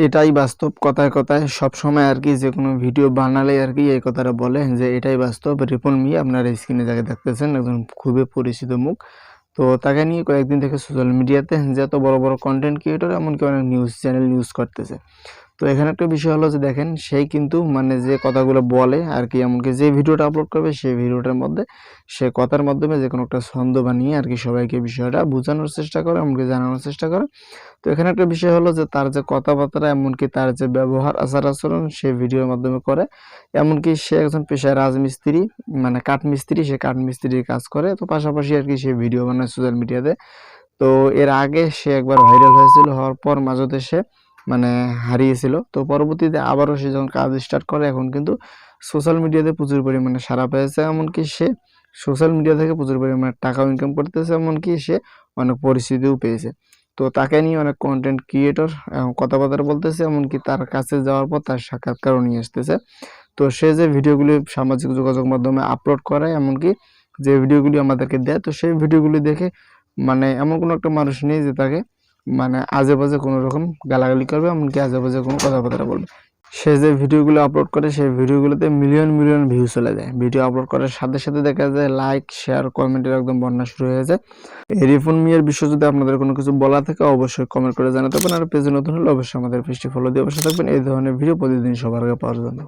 এটাই বাস্তব। কথায় কথায় সবসময় আর কি যে কোনো ভিডিও বানালে আর কি এই কথাটা বলে যে এটাই বাস্তব। রিপন মিয়া আপনারা স্ক্রিনে যাকে দেখতেছেন একজন খুবই পরিচিত মুখ। তো তাকে নিয়ে কয়েকদিন থেকে সোশ্যাল মিডিয়াতে যে এত বড় বড় কন্টেন্ট ক্রিয়েটর এমনকি অনেক নিউজ চ্যানেল নিউজ করতেছে। তো এখানে একটা বিষয় হলো যে দেখেন সেই কিন্তু মানে যে কথাগুলো বলে আর কি এমনকি যে ভিডিওটা আপলোড করবে সেই ভিডিওটার মধ্যে সে কথার মাধ্যমে যে কোনো একটা ছন্দ বানিয়ে আর কি সবাইকে বিষয়টা বোঝানোর চেষ্টা করে এমনকি জানানোর চেষ্টা করে। তো এখানে একটা বিষয় হলো যে তার যে কথাবার্তা এমনকি তার যে ব্যবহার আচার-আচরণ সে ভিডিওর মাধ্যমে করে। এমনকি সে একজন পেশায় রাজমিস্ত্রি মানে কাঠমিস্ত্রি, সে কাঠমিস্ত্রির কাজ করে। তো পাশাপাশি আর কি সে ভিডিও বানায় সোশ্যাল মিডিয়াতে। তো এর আগে সে একবার ভাইরাল হয়েছিল, হওয়ার পর মাঝতে সে মানে হারিয়েছিল। তো পরবর্তীতে আবারও সে যখন কাজ স্টার্ট করে এখন কিন্তু সোশ্যাল মিডিয়াতে প্রচুর পরিমাণে সাড়া পেয়েছে। এমনকি সে সোশ্যাল মিডিয়া থেকে প্রচুর পরিমাণে টাকাও ইনকাম করতেছে, এমনকি সে অনেক পরিচিতিও পেয়েছে। তো তাকে নিয়ে অনেক কন্টেন্ট ক্রিয়েটর কথাবার্তা বলতেছে, এমনকি তার কাছে যাওয়ার পর তার সাক্ষাৎকারও নিয়ে আসতেছে। তো সে যে ভিডিওগুলি সামাজিক যোগাযোগ মাধ্যমে আপলোড করে এমনকি যে ভিডিওগুলি আমাদেরকে দেয়, তো সেই ভিডিওগুলি দেখে মানে এমন কোনো একটা মানুষ নেই যে তাকে মানে আজে বাজে কোনো রকম গালাগালি করবে, এমনকি আজে বাজে কোনো কথাবার্তা বলবে। সে যে ভিডিওগুলো আপলোড করে সেই ভিডিওগুলোতে মিলিয়ন মিলিয়ন ভিউ চলে যায়। ভিডিও আপলোড করার সাথে সাথে দেখা যায় লাইক শেয়ার কমেন্টের একদম বন্যা শুরু হয়ে যায়। এই রিপন মিয়ার বিষয়ে যদি আপনাদের কোনো কিছু বলা থাকে অবশ্যই কমেন্ট করে জানাতে পারেন। আর পেজে নতুন হলে অবশ্যই আমাদের পেজটি ফলো দিয়ে অবশ্যই থাকবেন এই ধরনের ভিডিও প্রতিদিন সবার আগে পাওয়ার জন্য।